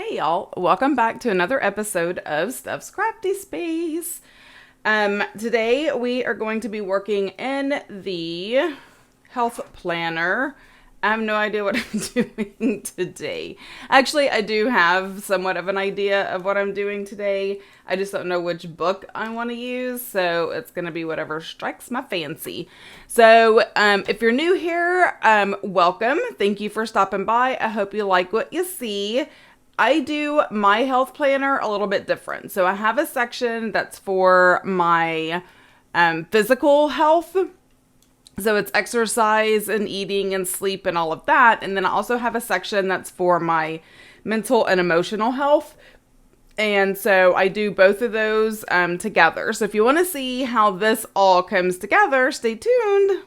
Hey y'all, welcome back to another episode of Stuff's Crafty Space. Today we are going to be working in the health planner. I have no idea what I'm doing today. Actually, I do have somewhat of an idea of what I'm doing today. I just don't know which book I want to use, so it's going to be whatever strikes my fancy. So if you're new here, welcome. Thank you for stopping by. I hope you like what you see. I do my health planner a little bit different. So I have a section that's for my physical health. So it's exercise and eating and sleep and all of that. And then I also have a section that's for my mental and emotional health. And so I do both of those together. So if you want to see how this all comes together, stay tuned.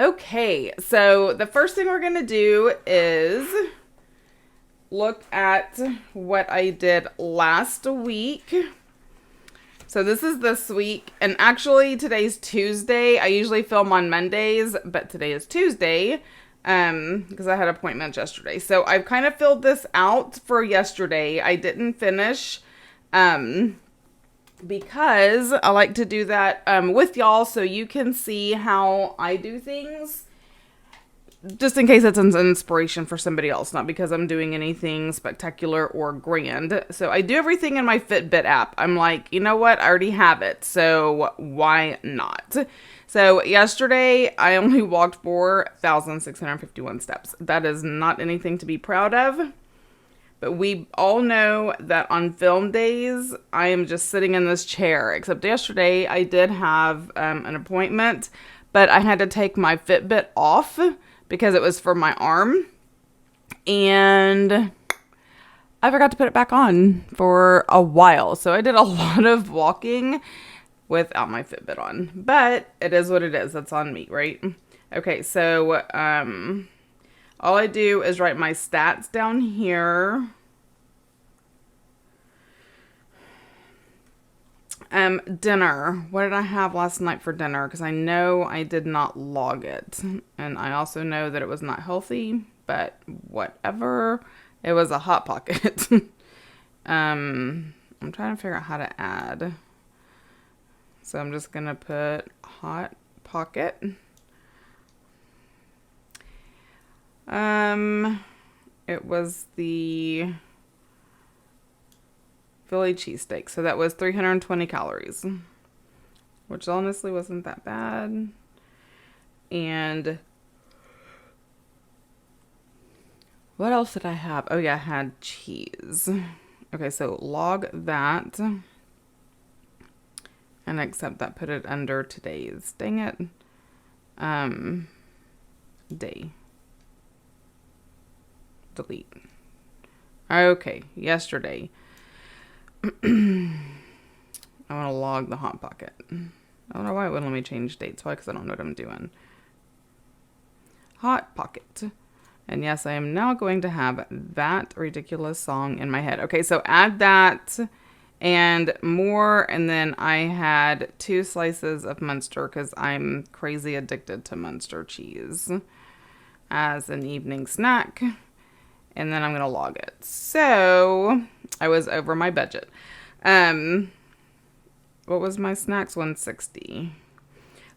Okay, so the first thing we're going to do is look at what I did last week. So this is this week, and actually today's Tuesday. I usually film on Mondays, but today is Tuesday because I had appointments yesterday. So I've kind of filled this out for yesterday. I didn't finish because I like to do that with y'all so you can see how I do things, just in case it's an inspiration for somebody else, not because I'm doing anything spectacular or grand. So I do everything in my Fitbit app. I'm like, you know what? I already have it, so why not? So yesterday I only walked 4,651 steps. That is not anything to be proud of. But we all know that on film days, I am just sitting in this chair. Except yesterday, I did have an appointment, but I had to take my Fitbit off because it was for my arm. And I forgot to put it back on for a while. So I did a lot of walking without my Fitbit on. But it is what it is. That's on me, right? Okay, so all I do is write my stats down here. Dinner. What did I have last night for dinner? Because I know I did not log it. And I also know that it was not healthy, but whatever. It was a Hot Pocket. I'm trying to figure out how to add. So I'm just going to put Hot Pocket. It was the Philly cheesesteak. So that was 320 calories, which honestly wasn't that bad. And what else did I have? Oh yeah, I had cheese. Okay, so log that. And accept that, put it under today's. Dang it. Day. Delete. Okay, yesterday. I want to log the Hot Pocket. I don't know why it wouldn't let me change dates. Why? Because I don't know what I'm doing. Hot Pocket. And yes, I am now going to have that ridiculous song in my head. Okay, so add that and more. And then I had 2 slices of Munster because I'm crazy addicted to Munster cheese as an evening snack. And then I'm going to log it. So I was over my budget. What was my snacks? 160.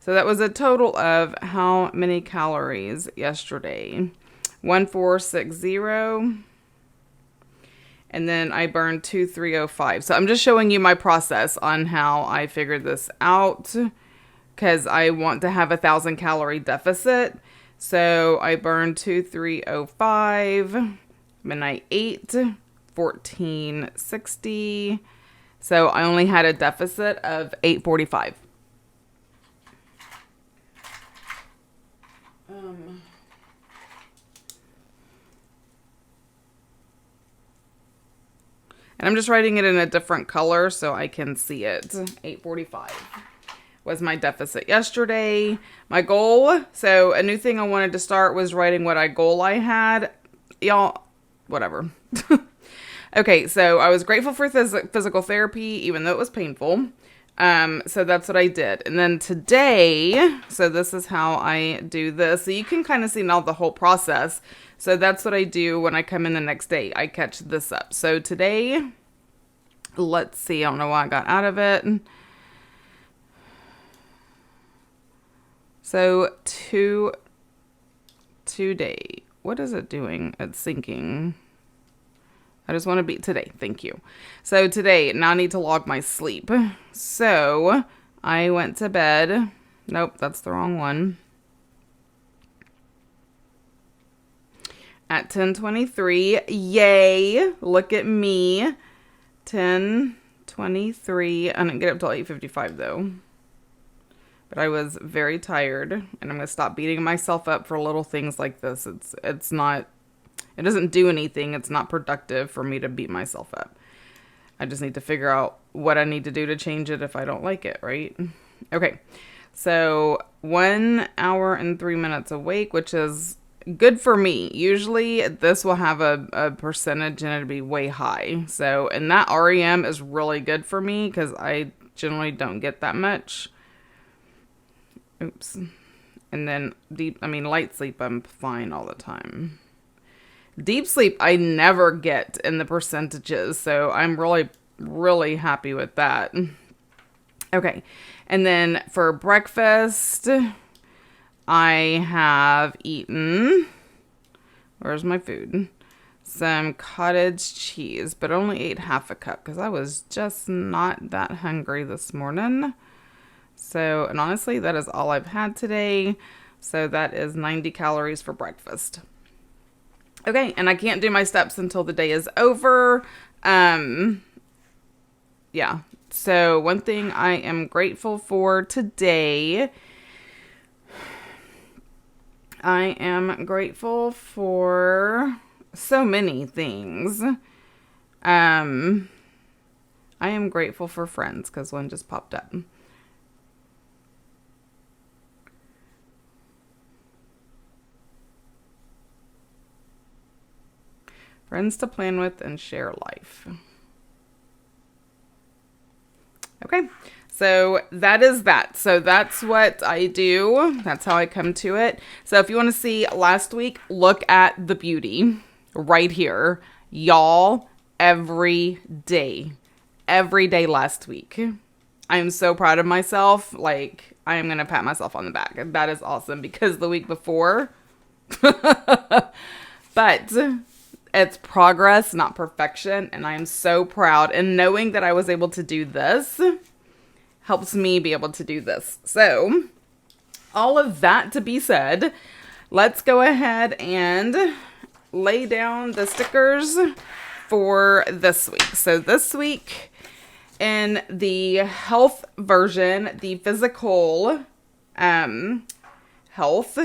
So that was a total of how many calories yesterday? 1460. And then I burned 2305. So I'm just showing you my process on how I figured this out, because I want to have 1,000 calorie deficit. So I burned 2305. And I ate 1460. So I only had a deficit of 845. And I'm just writing it in a different color so I can see it. 845. was my deficit yesterday. My goal, so a new thing I wanted to start was writing what goal I had. Y'all, whatever. Okay, so I was grateful for physical therapy, even though it was painful. So that's what I did. And then today, so this is how I do this. So you can kind of see now the whole process. So that's what I do when I come in the next day. I catch this up. So today, let's see. I don't know why I got out of it. So today, what is it doing? It's syncing. I just want to be today. Thank you. So today, now I need to log my sleep. So I went to bed. Nope, that's the wrong one. At 10:23. Yay. Look at me. 10:23. I didn't get up till 8:55 though. But I was very tired, and I'm going to stop beating myself up for little things like this. It's not, it doesn't do anything. It's not productive for me to beat myself up. I just need to figure out what I need to do to change it if I don't like it, right? Okay. So 1 hour and 3 minutes awake, which is good for me. Usually this will have a percentage and it'll be way high. So, and that REM is really good for me because I generally don't get that much. Oops. And then light sleep, I'm fine all the time. Deep sleep, I never get in the percentages. So I'm really, really happy with that. Okay. And then for breakfast, I have eaten, where's my food? Some cottage cheese, but only ate half a cup because I was just not that hungry this morning. So, and honestly, that is all I've had today. So that is 90 calories for breakfast. Okay, and I can't do my steps until the day is over. Yeah. So one thing I am grateful for today, I am grateful for so many things. I am grateful for friends because one just popped up. Friends to plan with and share life. Okay, so that is that. So that's what I do. That's how I come to it. So if you want to see last week, look at the beauty right here. Y'all, every day last week. I am so proud of myself. Like, I am going to pat myself on the back. That is awesome because the week before, but it's progress, not perfection. And I am so proud. And knowing that I was able to do this helps me be able to do this. So all of that to be said, let's go ahead and lay down the stickers for this week. So this week in the health version, the physical health,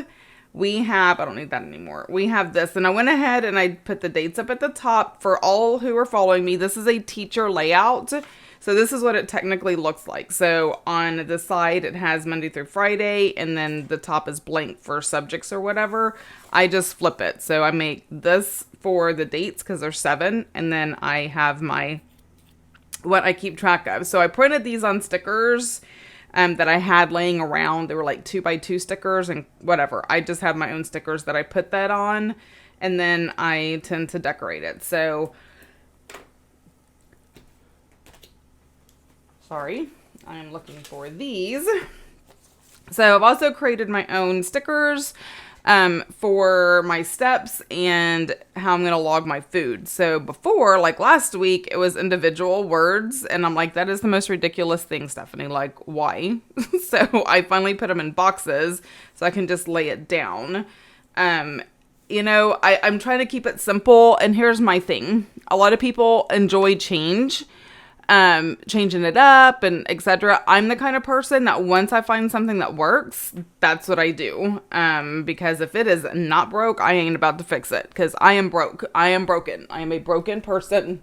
we have, I don't need that anymore. We have this, and I went ahead and I put the dates up at the top for all who are following me. This is a teacher layout. So this is what it technically looks like. So on the side, it has Monday through Friday, and then the top is blank for subjects or whatever. I just flip it. So I make this for the dates because there's 7, and then I have my, what I keep track of. So I printed these on stickers that I had laying around. They were like 2x2 stickers and whatever. I just have my own stickers that I put that on, and then I tend to decorate it. So, sorry, I'm looking for these. So I've also created my own stickers for my steps and how I'm going to log my food. So before, like last week, it was individual words. And I'm like, that is the most ridiculous thing, Stephanie. Like, why? So I finally put them in boxes so I can just lay it down. You know, I'm trying to keep it simple. And here's my thing. A lot of people enjoy change. Changing it up and etc. I'm the kind of person that once I find something that works, that's what I do. Because if it is not broke, I ain't about to fix it because I am broke. I am broken. I am a broken person.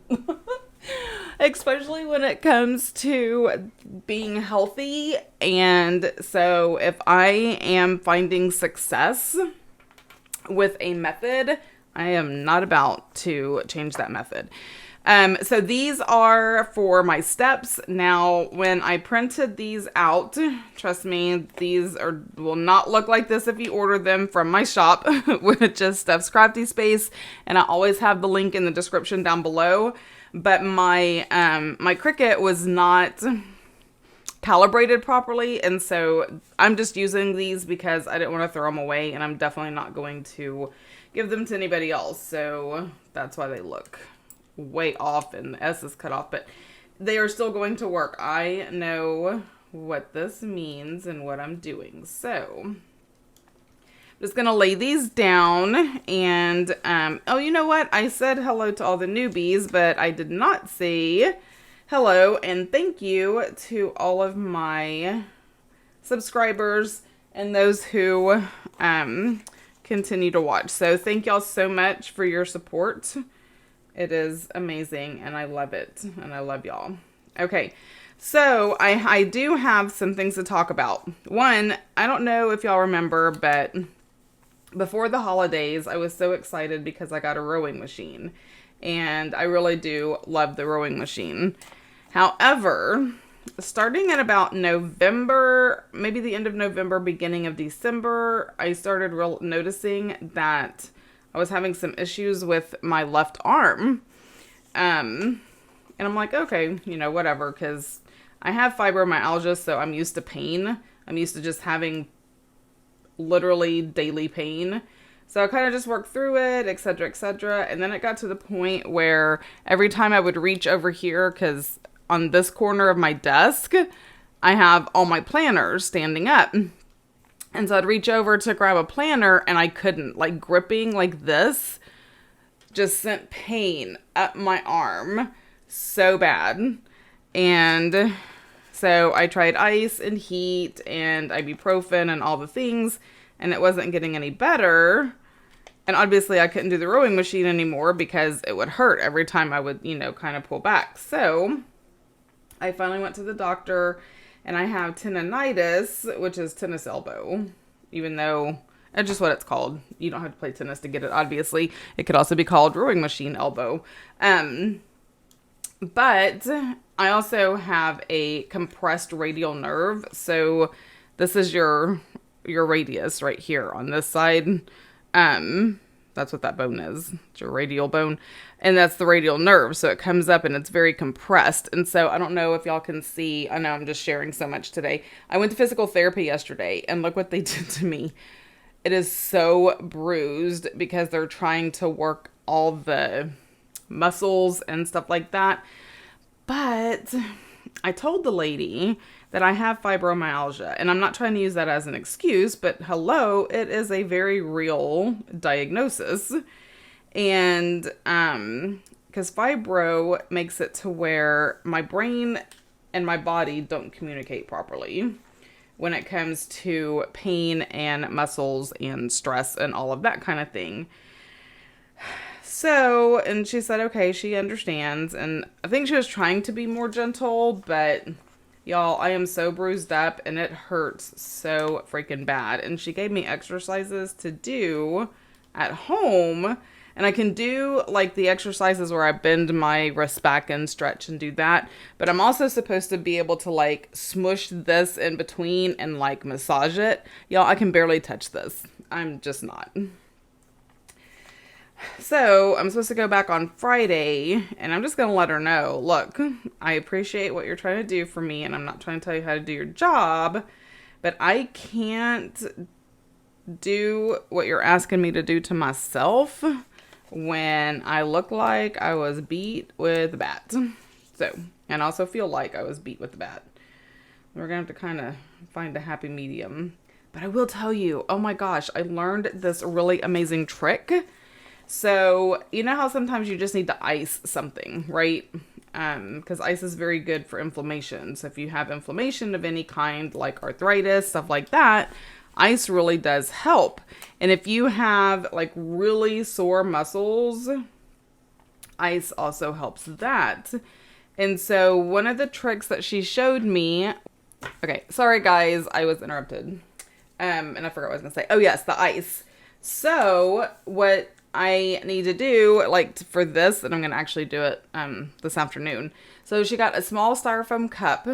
especially when it comes to being healthy. And so if I am finding success with a method, I am not about to change that method. So these are for my steps. Now, when I printed these out, trust me, will not look like this if you order them from my shop, which is Steph's Crafty Space. And I always have the link in the description down below. But my Cricut was not calibrated properly, and so I'm just using these because I didn't want to throw them away, and I'm definitely not going to give them to anybody else. So that's why they look way off and the S is cut off, but they are still going to work. I know what this means and what I'm doing. So I'm just going to lay these down and, oh, you know what? I said hello to all the newbies, but I did not say hello and thank you to all of my subscribers and those who, continue to watch. So thank y'all so much for your support. It is amazing, and I love it, and I love y'all. Okay, so I do have some things to talk about. One, I don't know if y'all remember, but before the holidays, I was so excited because I got a rowing machine, and I really do love the rowing machine. However, starting at about November, maybe the end of November, beginning of December, I started noticing that I was having some issues with my left arm. And I'm like, okay, you know, whatever, because I have fibromyalgia, so I'm used to pain. I'm used to just having literally daily pain. So I kind of just worked through it, etc., etc. And then it got to the point where every time I would reach over here, because on this corner of my desk, I have all my planners standing up. And so I'd reach over to grab a planner and I couldn't. Like gripping like this just sent pain up my arm so bad. And so I tried ice and heat and ibuprofen and all the things, and it wasn't getting any better. And obviously I couldn't do the rowing machine anymore because it would hurt every time I would, you know, kind of pull back. So I finally went to the doctor. And I have tendonitis, which is tennis elbow, even though it's just what it's called. You don't have to play tennis to get it, obviously. It could also be called rowing machine elbow. But I also have a compressed radial nerve. So this is your radius right here on this side. That's what that bone is. It's your radial bone. And that's the radial nerve. So it comes up and it's very compressed. And so I don't know if y'all can see. I know I'm just sharing so much today. I went to physical therapy yesterday and look what they did to me. It is so bruised because they're trying to work all the muscles and stuff like that. But I told the lady that I have fibromyalgia, and I'm not trying to use that as an excuse, but hello, it is a very real diagnosis. And because fibro makes it to where my brain and my body don't communicate properly when it comes to pain and muscles and stress and all of that kind of thing. So, and she said, okay, she understands. And I think she was trying to be more gentle, but y'all, I am so bruised up and it hurts so freaking bad. And she gave me exercises to do at home. And I can do like the exercises where I bend my wrist back and stretch and do that. But I'm also supposed to be able to like smush this in between and like massage it. Y'all, I can barely touch this. I'm just not. So I'm supposed to go back on Friday, and I'm just going to let her know, look, I appreciate what you're trying to do for me, and I'm not trying to tell you how to do your job, but I can't do what you're asking me to do to myself when I look like I was beat with a bat. So, and also feel like I was beat with a bat. We're going to have to kind of find a happy medium. But I will tell you, oh my gosh, I learned this really amazing trick. So, you know how sometimes you just need to ice something, right? Because ice is very good for inflammation. So if you have inflammation of any kind, like arthritis, stuff like that, ice really does help. And if you have like really sore muscles, ice also helps that. And so one of the tricks that she showed me, okay, sorry guys, I was interrupted. And I forgot what I was going to say. Oh yes, the ice. So what I need to do, like for this, and I'm going to actually do it this afternoon. So she got a small styrofoam cup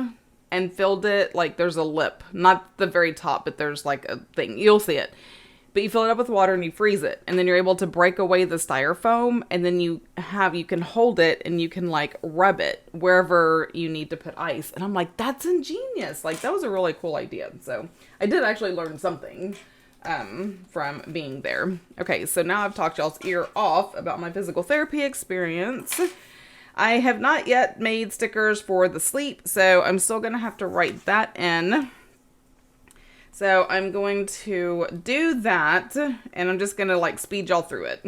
and filled it, like there's a lip, not the very top, but there's like a thing. You'll see it. But you fill it up with water and you freeze it. And then you're able to break away the styrofoam. And then you can hold it and you can like rub it wherever you need to put ice. And I'm like, that's ingenious. Like that was a really cool idea. So I did actually learn something from being there. Okay, so now I've talked y'all's ear off about my physical therapy experience. I have not yet made stickers for the sleep. So I'm still going to have to write that in. So I'm going to do that, and I'm just going to like speed y'all through it.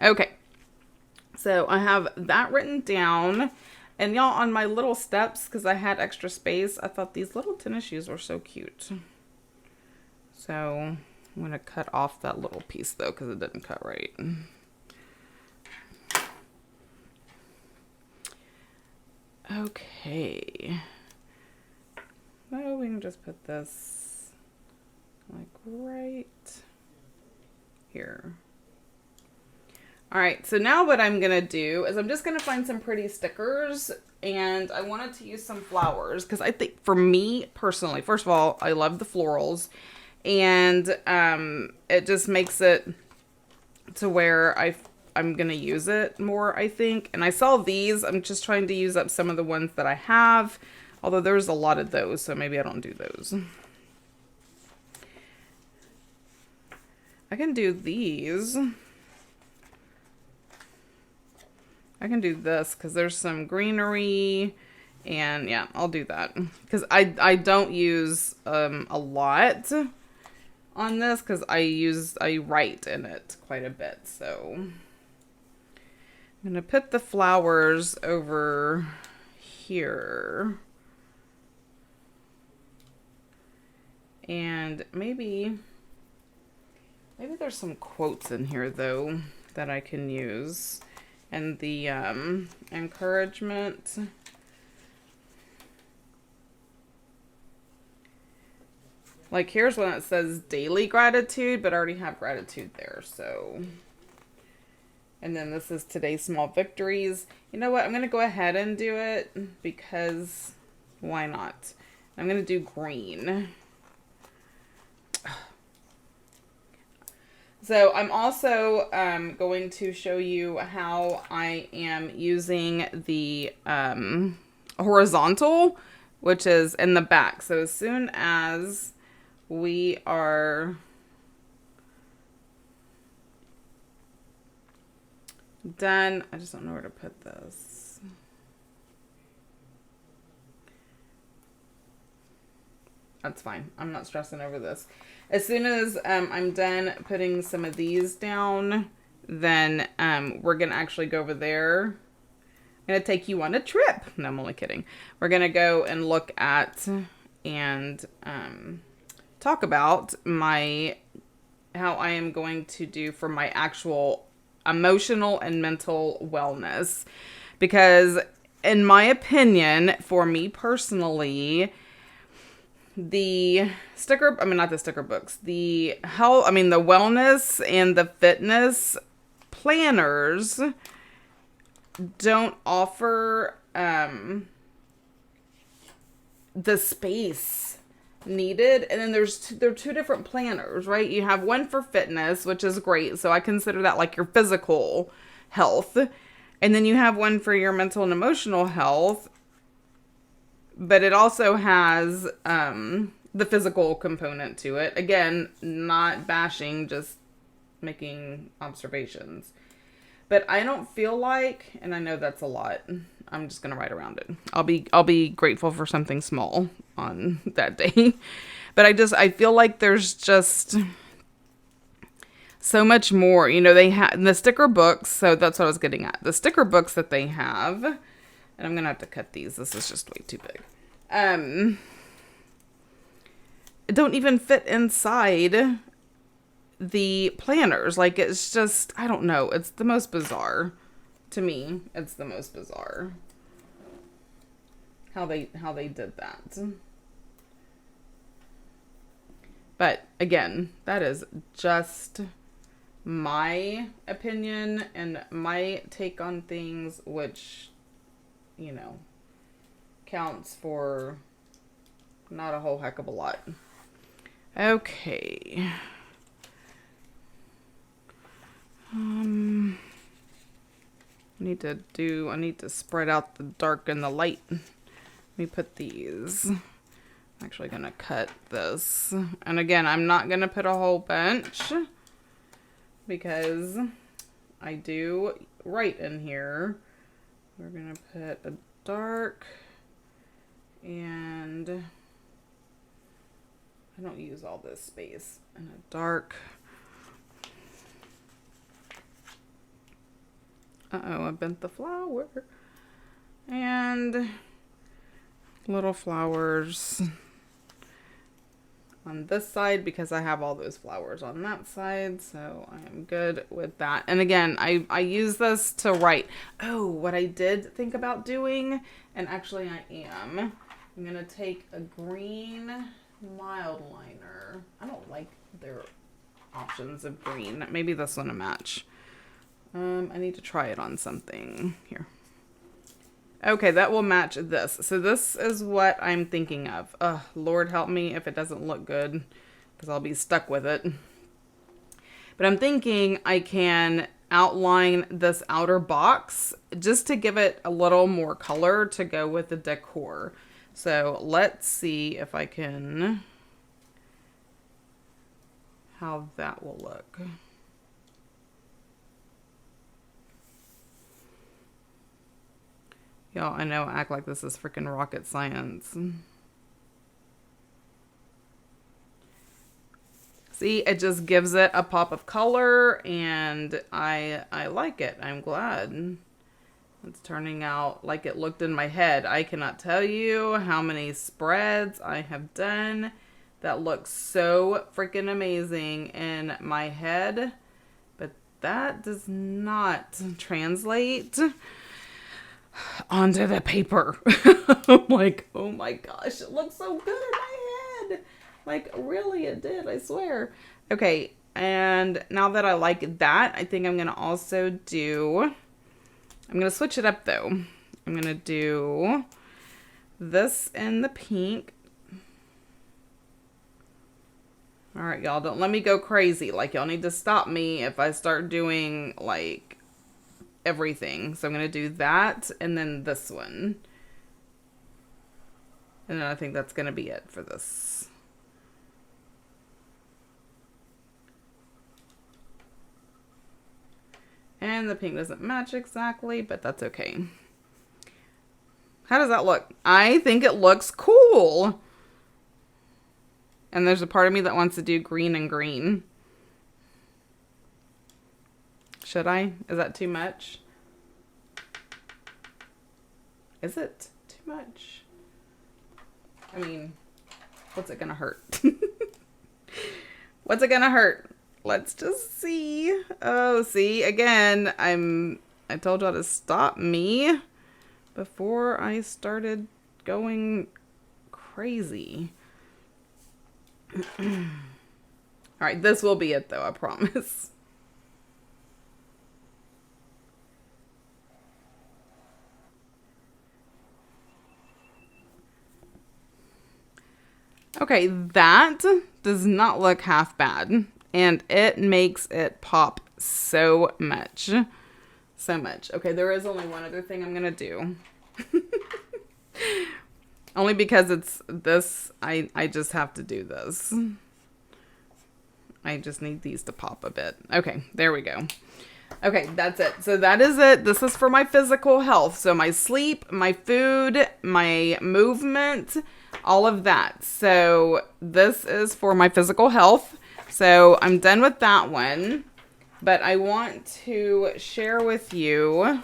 Okay, so I have that written down. And y'all, on my little steps, because I had extra space, I thought these little tennis shoes were so cute. So I'm going to cut off that little piece, though, because it didn't cut right. Okay. Well, we can just put this like right here. All right, so now what I'm gonna do is I'm just gonna find some pretty stickers, and I wanted to use some flowers because I think for me personally, first of all, I love the florals, and it just makes it to where I'm gonna use it more, I think. And I saw these. I'm just trying to use up some of the ones that I have, although there's a lot of those, so maybe I don't do those. I can do these. I can do this because there's some greenery, and yeah, I'll do that because I don't use a lot on this because I write in it quite a bit. So I'm gonna put the flowers over here, and maybe there's some quotes in here though that I can use. And the encouragement. Like here's one that says daily gratitude, but I already have gratitude there, so. And then this is today's small victories. You know what? I'm going to go ahead and do it because why not? I'm going to do green. So I'm also going to show you how I am using the horizontal, which is in the back. So as soon as we are done, I just don't know where to put this. That's fine. I'm not stressing over this. As soon as I'm done putting some of these down, then we're going to actually go over there. I'm going to take you on a trip. No, I'm only kidding. We're going to go and look at and talk about how I am going to do for my actual emotional and mental wellness. Because in my opinion, for me personally, the wellness and the fitness planners don't offer the space needed. And then there are two different planners, right? You have one for fitness, which is great. So I consider that like your physical health. And then you have one for your mental and emotional health. But it also has the physical component to it. Again, not bashing, just making observations. But I don't feel like, and I know that's a lot, I'm just going to write around it. I'll be grateful for something small on that day. But I feel like there's just so much more. You know, they have the sticker books, so that's what I was getting at. The sticker books that they have, and I'm going to have to cut these. This is just way too big. Don't even fit inside the planners. Like, it's just, I don't know. It's the most bizarre. To me, it's the most bizarre how they did that. But again, that is just my opinion and my take on things, which, you know, counts for not a whole heck of a lot. Okay. I need to spread out the dark and the light. Let me put these. I'm actually going to cut this. And again, I'm not going to put a whole bunch because I do write in here. We're going to put a dark, and I don't use all this space, and a dark. Uh-oh, I bent the flower. And little flowers on this side because I have all those flowers on that side. So I am good with that. And again, I use this to write. Oh, what I did think about doing, and actually I am. I'm going to take a green mild liner. I don't like their options of green. Maybe this one to match. I need to try it on something here. Okay, that will match this. So this is what I'm thinking of. Lord help me if it doesn't look good, because I'll be stuck with it. But I'm thinking I can outline this outer box just to give it a little more color to go with the decor. So let's see if I can, how that will look. Y'all, I know I act like this is freaking rocket science. See, it just gives it a pop of color, and I like it. I'm glad. It's turning out like it looked in my head. I cannot tell you how many spreads I have done that look so freaking amazing in my head, but that does not translate onto the paper. I'm like, oh my gosh, it looks so good in my head. Like, really, it did, I swear. Okay, and now that I like that, I think I'm going to also do, I'm going to switch it up though. I'm going to do this in the pink. All right, y'all, don't let me go crazy. Like, y'all need to stop me if I start doing, like, everything. So I'm going to do that and then this one. And then I think that's going to be it for this. And the pink doesn't match exactly, but that's okay. How does that look? I think it looks cool. And there's a part of me that wants to do green and green. Should I? Is that too much? Is it too much? I mean, what's it gonna hurt? What's it gonna hurt? Let's just see. Oh, see, again, I told y'all to stop me before I started going crazy. All right, this will be it though, I promise. Okay. Okay, that does not look half bad. And it makes it pop so much. So much. Okay, there is only one other thing I'm going to do. Only because it's this, I just have to do this. I just need these to pop a bit. Okay, there we go. Okay, that's it. So that is it. This is for my physical health. So my sleep, my food, my movement, all of that. So this is for my physical health. So I'm done with that one. But I want to share with you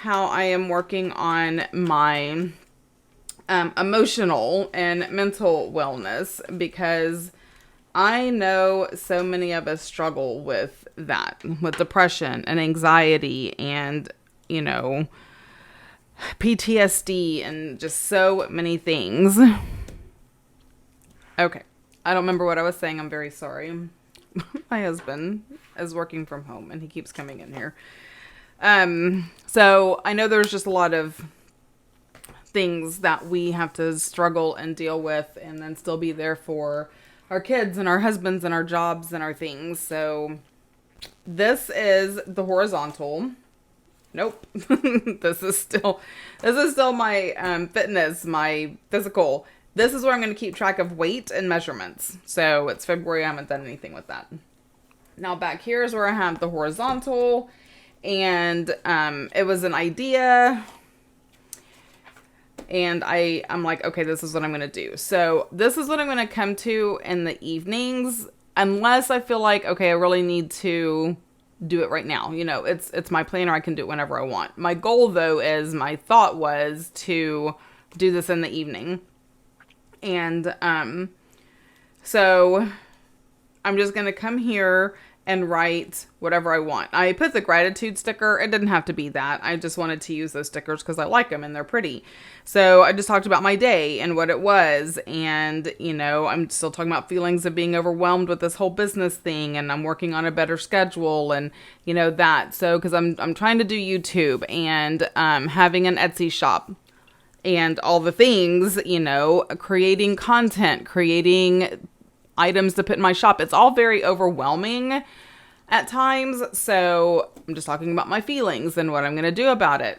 how I am working on my emotional and mental wellness, because I know so many of us struggle with that, with depression and anxiety and, you know, PTSD and just so many things. Okay. I don't remember what I was saying. I'm very sorry. My husband is working from home and he keeps coming in here. So I know there's just a lot of things that we have to struggle and deal with and then still be there for our kids and our husbands and our jobs and our things. So this is the horizontal. Nope. This is still my fitness, my physical. This is where I'm going to keep track of weight and measurements. So it's February. I haven't done anything with that. Now back here is where I have the horizontal, and it was an idea. And I'm like, okay, this is what I'm going to do. So this is what I'm going to come to in the evenings, unless I feel like, okay, I really need to do it right now. You know, it's my planner. I can do it whenever I want. My goal though my thought was to do this in the evening. And, so I'm just going to come here and write whatever I want. I put the gratitude sticker. It didn't have to be that. I just wanted to use those stickers because I like them and they're pretty. So I just talked about my day and what it was. And, you know, I'm still talking about feelings of being overwhelmed with this whole business thing. And I'm working on a better schedule and, you know, that. So, because I'm trying to do YouTube and having an Etsy shop. And all the things, you know, creating content, creating items to put in my shop. It's all very overwhelming at times. So I'm just talking about my feelings and what I'm going to do about it.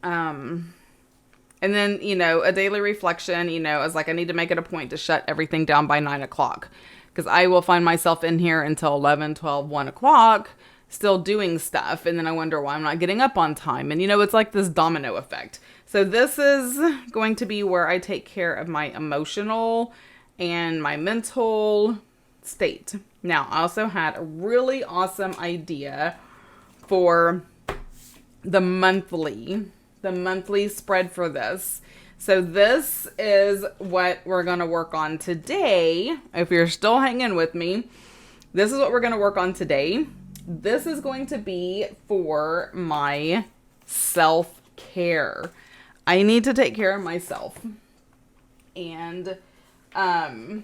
And then, you know, a daily reflection, you know, is like I need to make it a point to shut everything down by 9 o'clock. Because I will find myself in here until 11, 12, 1 o'clock still doing stuff. And then I wonder why I'm not getting up on time. And, you know, it's like this domino effect. So this is going to be where I take care of my emotional and my mental state. Now, I also had a really awesome idea for the monthly spread for this. So this is what we're going to work on today. If you're still hanging with me, this is what we're going to work on today. This is going to be for my self-care. I need to take care of myself. And I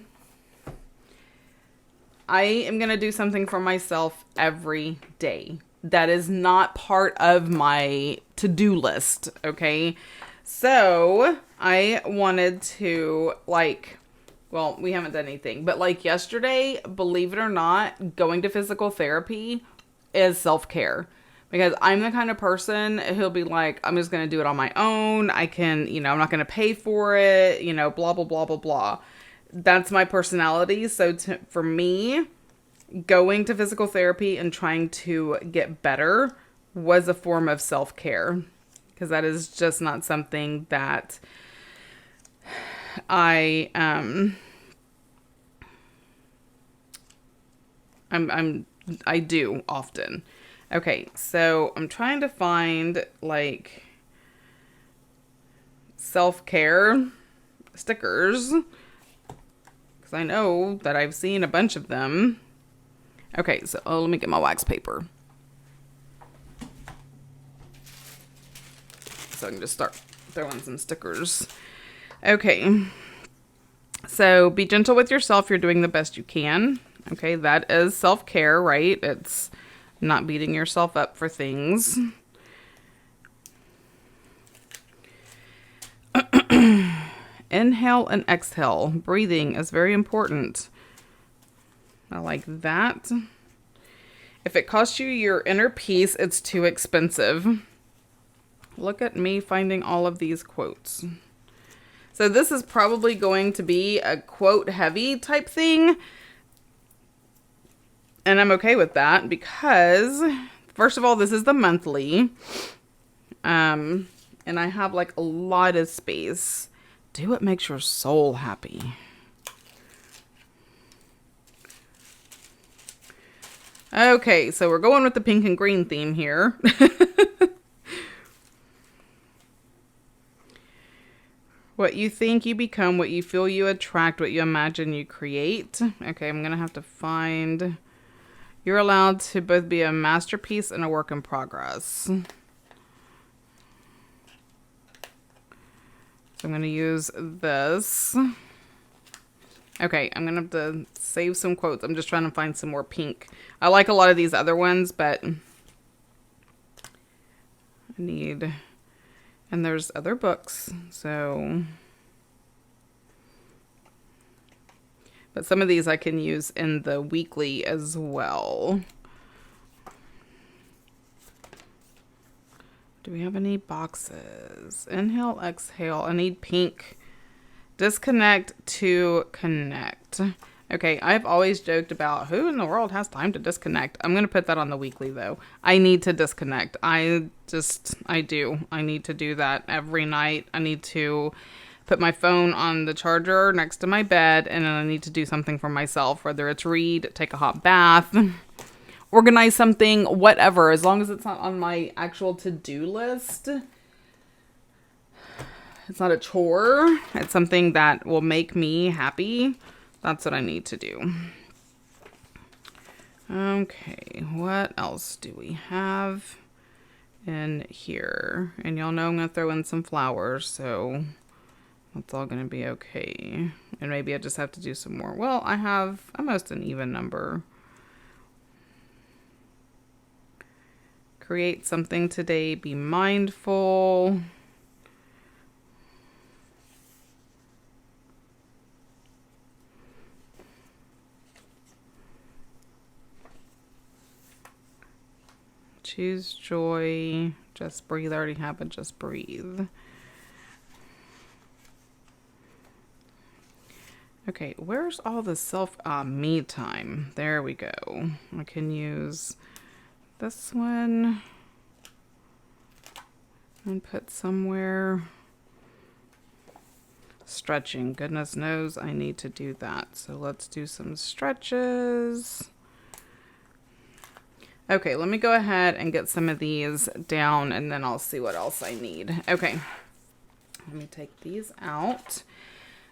am going to do something for myself every day. That is not part of my to-do list, okay? So I wanted to, like, well, we haven't done anything, but like yesterday, believe it or not, going to physical therapy is self-care. Because I'm the kind of person who'll be like, I'm just going to do it on my own. I can, you know, I'm not going to pay for it, you know, blah, blah, blah, blah, blah. That's my personality. So for me, going to physical therapy and trying to get better was a form of self-care. Because that is just not something that I do often. Okay, so I'm trying to find, like, self-care stickers, because I know that I've seen a bunch of them. Okay, so let me get my wax paper. So I can just start throwing some stickers. Okay, so be gentle with yourself. You're doing the best you can. Okay, that is self-care, right? It's not beating yourself up for things. And Inhale and exhale. Breathing is very important. I like that. If it costs you your inner peace, it's too expensive. Look at me finding all of these quotes. So this is probably going to be a quote heavy type thing. And I'm okay with that because, first of all, this is the monthly. And I have like a lot of space. Do what makes your soul happy. Okay, so we're going with the pink and green theme here. What you think, you become. What you feel, you attract. What you imagine, you create. Okay, I'm going to have to find... You're allowed to both be a masterpiece and a work in progress. So I'm going to use this. Okay, I'm going to have to save some quotes. I'm just trying to find some more pink. I like a lot of these other ones, but I need... And there's other books, so... But some of these I can use in the weekly as well. Do we have any boxes? Inhale, exhale. I need pink. Disconnect to connect. Okay, I've always joked about who in the world has time to disconnect. I'm going to put that on the weekly, though. I need to disconnect. I do. I need to do that every night. I need to put my phone on the charger next to my bed, and then I need to do something for myself, whether it's read, take a hot bath, organize something, whatever, as long as it's not on my actual to-do list. It's not a chore. It's something that will make me happy. That's what I need to do. Okay, what else do we have in here? And y'all know I'm going to throw in some flowers, so that's all going to be okay. And maybe I just have to do some more. Well, I have almost an even number. Create something today. Be mindful. Choose joy. Just breathe. I already have it. Just breathe. Okay, where's all the me time? There we go. I can use this one and put somewhere. Stretching. Goodness knows I need to do that. So let's do some stretches. Okay, let me go ahead and get some of these down and then I'll see what else I need. Okay, let me take these out.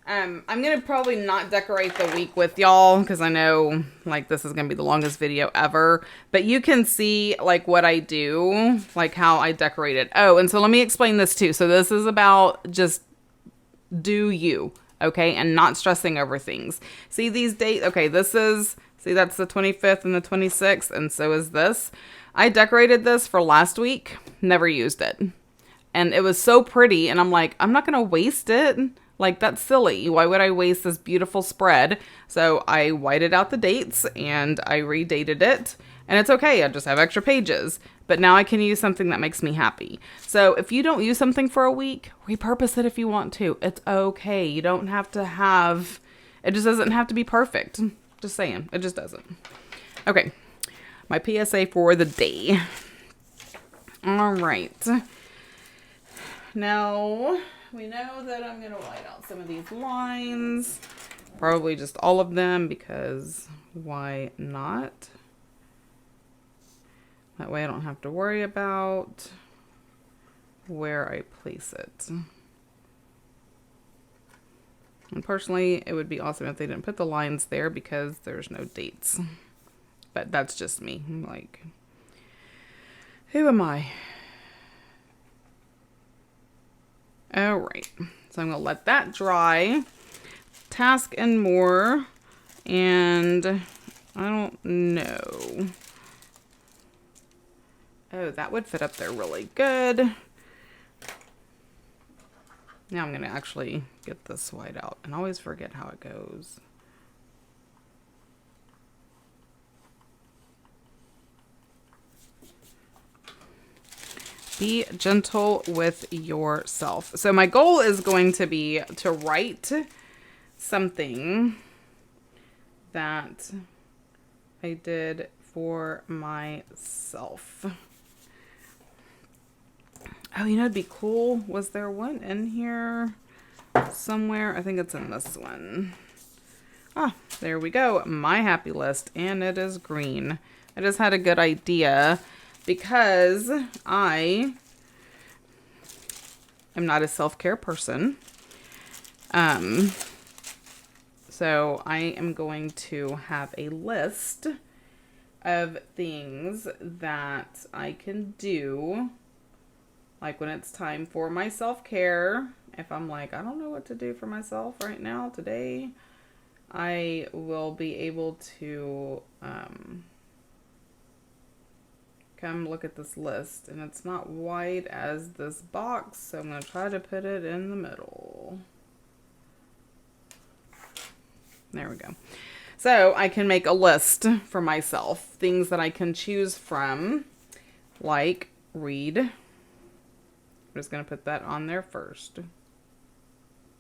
I'm going to probably not decorate the week with y'all because I know like this is going to be the longest video ever, but you can see like what I do, like how I decorate it. Oh, and so let me explain this too. So this is about just do you, okay? And not stressing over things. See these dates? Okay, see that's the 25th and the 26th, and so is this. I decorated this for last week, never used it. And it was so pretty, and I'm like, I'm not going to waste it. Like, that's silly. Why would I waste this beautiful spread? So I whited out the dates and I redated it. And it's okay. I just have extra pages. But now I can use something that makes me happy. So if you don't use something for a week, repurpose it if you want to. It's okay. You don't have to have... It just doesn't have to be perfect. Just saying. It just doesn't. Okay. My PSA for the day. All right. Now... We know that I'm going to write out some of these lines. Probably just all of them because why not? That way I don't have to worry about where I place it. And personally, it would be awesome if they didn't put the lines there because there's no dates. But that's just me. I'm like, who am I? All right, so I'm going to let that dry. Task and more, and I don't know. Oh, that would fit up there really good. Now I'm going to actually get this white out and always forget how it goes. Be gentle with yourself. So my goal is going to be to write something that I did for myself. Oh, you know, it'd be cool. Was there one in here somewhere? I think it's in this one. Ah, there we go. My happy list. And it is green. I just had a good idea because I am not a self-care person. So I am going to have a list of things that I can do. Like when it's time for my self-care, if I'm like, I don't know what to do for myself right now, today, I will be able to come look at this list. And it's not wide as this box, so I'm going to try to put it in the middle. There we go. So I can make a list for myself, things that I can choose from, like read. I'm just going to put that on there first.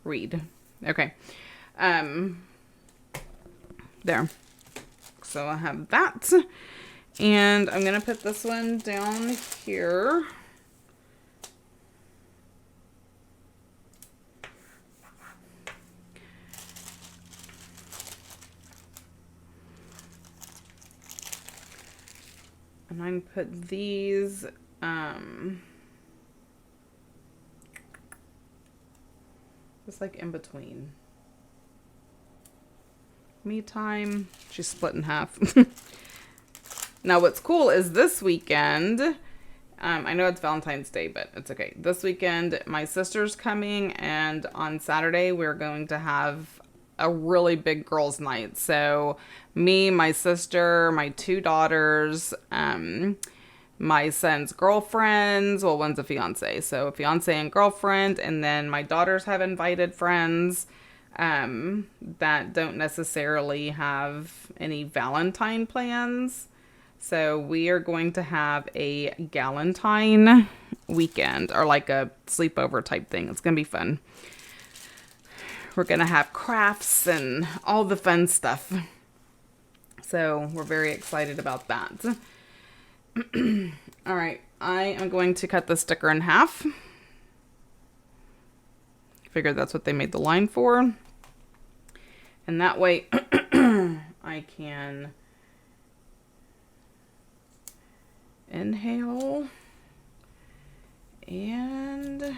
Read. Okay. There. So I have that. And I'm going to put this one down here. And I can put these, just like in between. Me time. She's split in half. Now what's cool is this weekend, I know it's Valentine's Day, but it's okay. This weekend, my sister's coming, and on Saturday, we're going to have a really big girls' night. So me, my sister, my two daughters, my son's girlfriends, well, one's a fiance, so a fiance and girlfriend, and then my daughters have invited friends that don't necessarily have any Valentine plans. So we are going to have a Galentine weekend, or like a sleepover type thing. It's going to be fun. We're going to have crafts and all the fun stuff. So we're very excited about that. All right. I am going to cut the sticker in half. Figured that's what they made the line for. And that way I can inhale and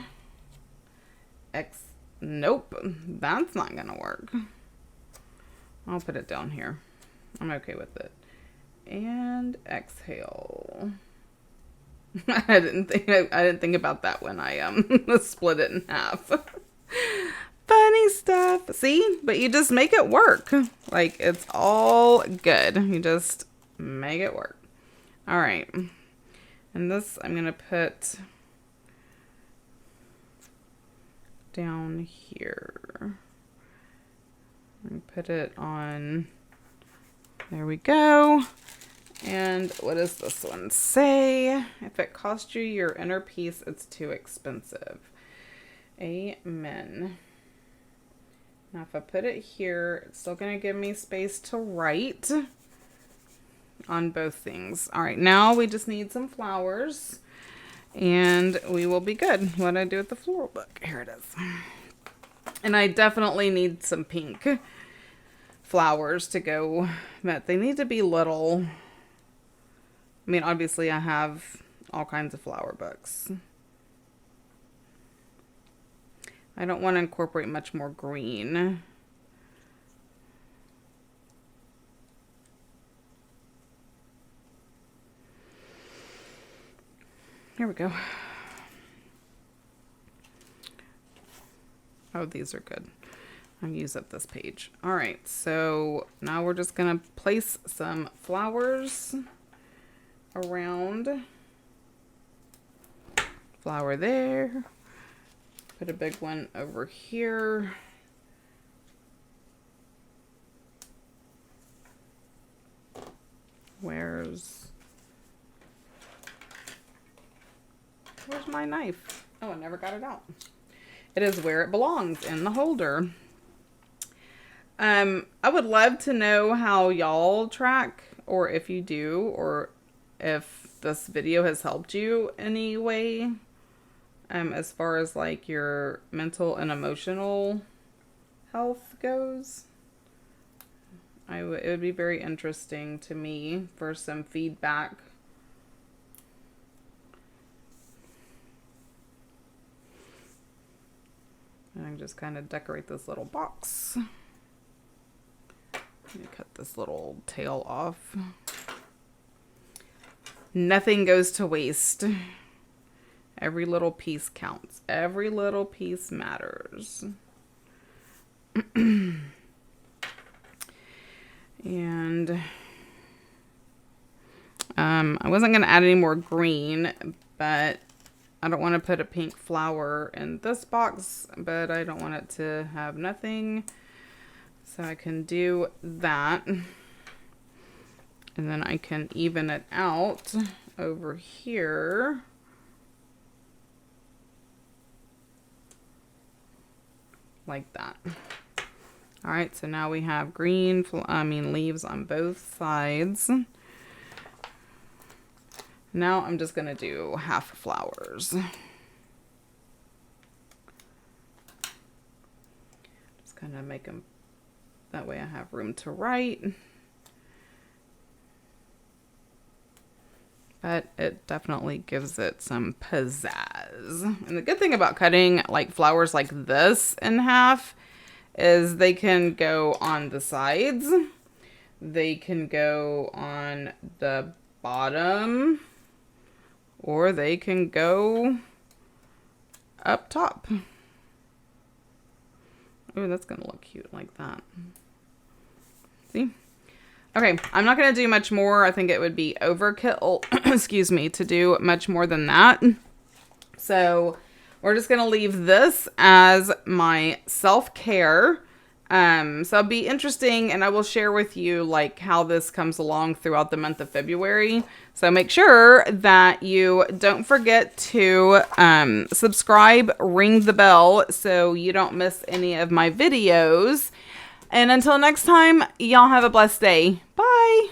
nope, that's not gonna work. I'll put it down here. I'm okay with it. And exhale. I didn't think about that when I split it in half. Funny stuff. See? But you just make it work. Like, it's all good. You just make it work. All right. And this I'm going to put down here. And put it on. There we go. And what does this one say? If it cost you your inner peace, it's too expensive. Amen. Now if I put it here, it's still going to give me space to write on both things. All right, now we just need some flowers and we will be good. What did I do with the floral book? Here it is. And I definitely need some pink flowers to go, but they need to be little. I mean, obviously I have all kinds of flower books. I don't want to incorporate much more green. Here we go. Oh, these are good. I'll use up this page. All right, so now we're just gonna place some flowers around. Flower there. Put a big one over here. Where's my knife? Oh, I never got it out. It is where it belongs, in the holder. I would love to know how y'all track, or if you do, or if this video has helped you any way, as far as like your mental and emotional health goes. It would be very interesting to me for some feedback. And I can just kind of decorate this little box. Let me cut this little tail off. Nothing goes to waste. Every little piece counts. Every little piece matters. And I wasn't going to add any more green, but I don't want to put a pink flower in this box, but I don't want it to have nothing. So I can do that. And then I can even it out over here. Like that. All right, so now we have green, leaves on both sides. Now I'm just gonna do half flowers. Just kind of make them, that way I have room to write. But it definitely gives it some pizzazz. And the good thing about cutting like flowers like this in half is they can go on the sides. They can go on the bottom, or they can go up top. Oh, that's gonna look cute like that. See? Okay, I'm not gonna do much more. I think it would be overkill, excuse me, to do much more than that. So we're just gonna leave this as my self-care. So it'll be interesting, and I will share with you like how this comes along throughout the month of February. So make sure that you don't forget to subscribe, ring the bell so you don't miss any of my videos. And until next time, y'all have a blessed day. Bye.